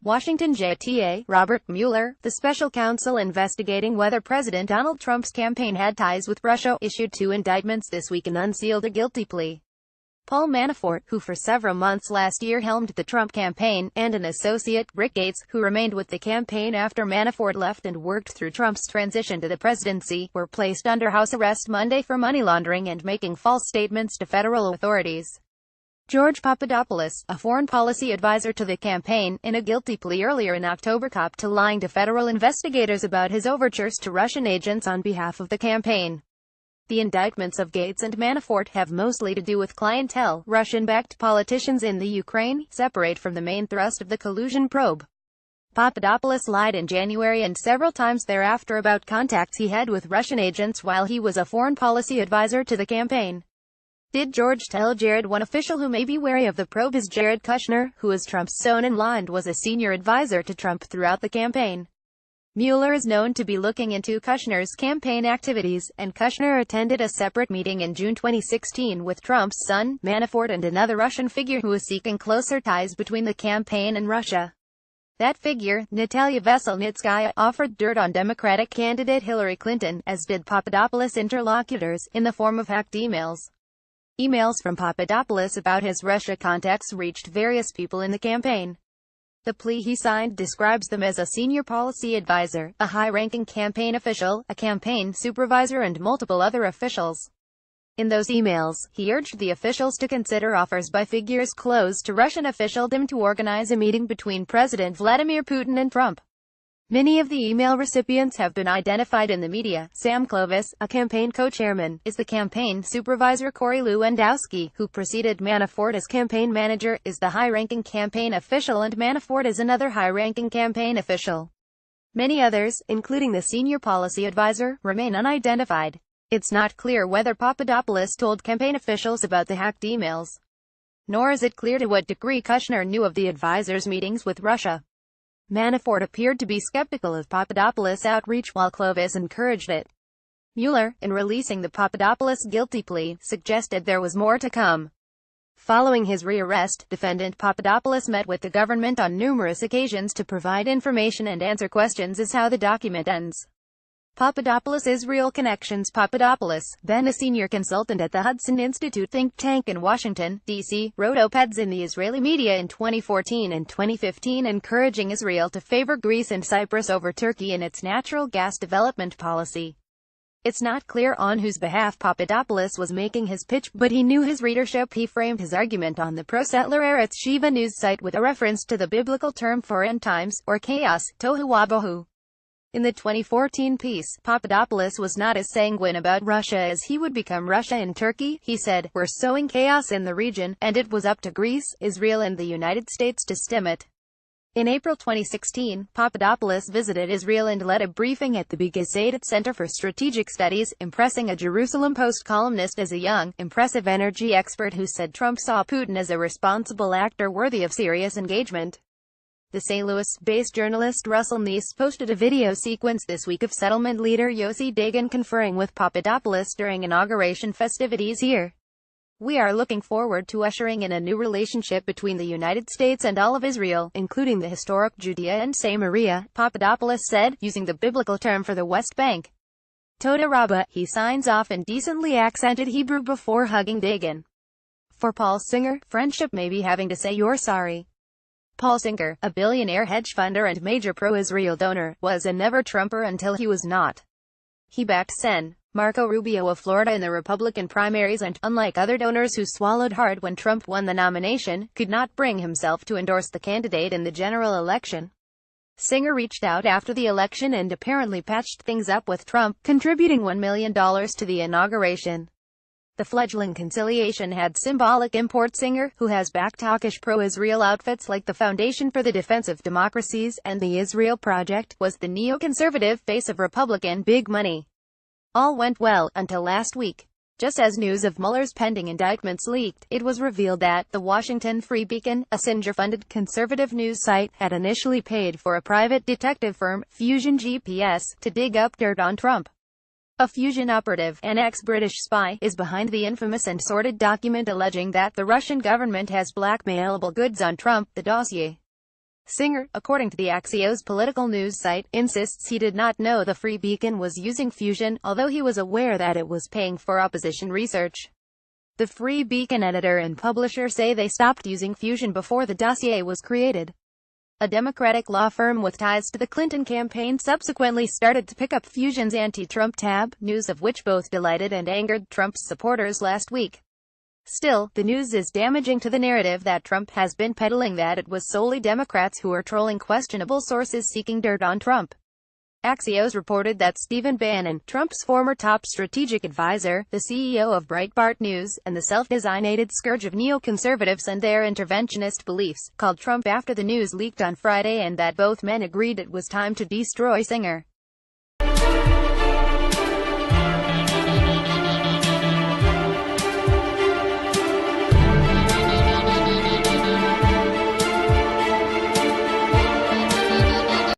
Washington JTA, Robert Mueller, the special counsel investigating whether President Donald Trump's campaign had ties with Russia, issued 2 indictments this week and unsealed a guilty plea. Paul Manafort, who for several months last year helmed the Trump campaign, and an associate, Rick Gates, who remained with the campaign after Manafort left and worked through Trump's transition to the presidency, were placed under house arrest Monday for money laundering and making false statements to federal authorities. George Papadopoulos, a foreign policy advisor to the campaign, in a guilty plea earlier in October copped to lying to federal investigators about his overtures to Russian agents on behalf of the campaign. The indictments of Gates and Manafort have mostly to do with clientele, Russian-backed politicians in the Ukraine, separate from the main thrust of the collusion probe. Papadopoulos lied in January and several times thereafter about contacts he had with Russian agents while he was a foreign policy advisor to the campaign. Did George tell Jared? One official who may be wary of the probe is Jared Kushner, who is Trump's son-in-law and was a senior advisor to Trump throughout the campaign. Mueller is known to be looking into Kushner's campaign activities, and Kushner attended a separate meeting in June 2016 with Trump's son, Manafort, and another Russian figure who is seeking closer ties between the campaign and Russia. That figure, Natalia Veselnitskaya, offered dirt on Democratic candidate Hillary Clinton, as did Papadopoulos' interlocutors, in the form of hacked emails. Emails from Papadopoulos about his Russia contacts reached various people in the campaign. The plea he signed describes them as a senior policy advisor, a high-ranking campaign official, a campaign supervisor and multiple other officials. In those emails, he urged the officials to consider offers by figures close to Russian officialdom to organize a meeting between President Vladimir Putin and Trump. Many of the email recipients have been identified in the media. Sam Clovis, a campaign co-chairman, is the campaign supervisor. Corey Lewandowski, who preceded Manafort as campaign manager, is the high-ranking campaign official, and Manafort is another high-ranking campaign official. Many others, including the senior policy advisor, remain unidentified. It's not clear whether Papadopoulos told campaign officials about the hacked emails. Nor is it clear to what degree Kushner knew of the advisors' meetings with Russia. Manafort appeared to be skeptical of Papadopoulos' outreach, while Clovis encouraged it. Mueller, in releasing the Papadopoulos guilty plea, suggested there was more to come. Following his rearrest, defendant Papadopoulos met with the government on numerous occasions to provide information and answer questions, is how the document ends. Papadopoulos' Israel connections. Papadopoulos, then a senior consultant at the Hudson Institute think tank in Washington, D.C., wrote op-eds in the Israeli media in 2014 and 2015 encouraging Israel to favor Greece and Cyprus over Turkey in its natural gas development policy. It's not clear on whose behalf Papadopoulos was making his pitch, but he knew his readership. He framed his argument on the pro-settler Eretz Shiva news site with a reference to the biblical term for end times, or chaos, tohu wabohu. In the 2014 piece, Papadopoulos was not as sanguine about Russia as he would become Russia and Turkey. He said, "We're sowing chaos in the region, and it was up to Greece, Israel and the United States to stem it." In April 2016, Papadopoulos visited Israel and led a briefing at the Bigasadet Center for Strategic Studies, impressing a Jerusalem Post columnist as a young, impressive energy expert who said Trump saw Putin as a responsible actor worthy of serious engagement. The St. Louis-based journalist Russell Neese posted a video sequence this week of settlement leader Yossi Dagan conferring with Papadopoulos during inauguration festivities here. "We are looking forward to ushering in a new relationship between the United States and all of Israel, including the historic Judea and Samaria," Papadopoulos said, using the biblical term for the West Bank. Toda Rabbah. He signs off in decently accented Hebrew before hugging Dagan. For Paul Singer, friendship may be having to say you're sorry. Paul Singer, a billionaire hedge funder and major pro-Israel donor, was a never-Trumper until he was not. He backed Sen. Marco Rubio of Florida in the Republican primaries and, unlike other donors who swallowed hard when Trump won the nomination, could not bring himself to endorse the candidate in the general election. Singer reached out after the election and apparently patched things up with Trump, contributing $1 million to the inauguration. The fledgling conciliation had symbolic import. Singer, who has backed hawkish pro-Israel outfits like the Foundation for the Defense of Democracies and the Israel Project, was the neoconservative face of Republican big money. All went well, until last week. Just as news of Mueller's pending indictments leaked, it was revealed that the Washington Free Beacon, a Singer-funded conservative news site, had initially paid for a private detective firm, Fusion GPS, to dig up dirt on Trump. A Fusion operative, an ex-British spy, is behind the infamous and sordid document alleging that the Russian government has blackmailable goods on Trump. The dossier Singer, according to the Axios political news site, insists he did not know the Free Beacon was using Fusion, although he was aware that it was paying for opposition research. The Free Beacon editor and publisher say they stopped using Fusion before the dossier was created. A Democratic law firm with ties to the Clinton campaign subsequently started to pick up Fusion's anti-Trump tab, news of which both delighted and angered Trump's supporters last week. Still, the news is damaging to the narrative that Trump has been peddling that it was solely Democrats who were trolling questionable sources seeking dirt on Trump. Axios reported that Stephen Bannon, Trump's former top strategic advisor, the CEO of Breitbart News, and the self-designated scourge of neoconservatives and their interventionist beliefs, called Trump after the news leaked on Friday, and that both men agreed it was time to destroy Singer.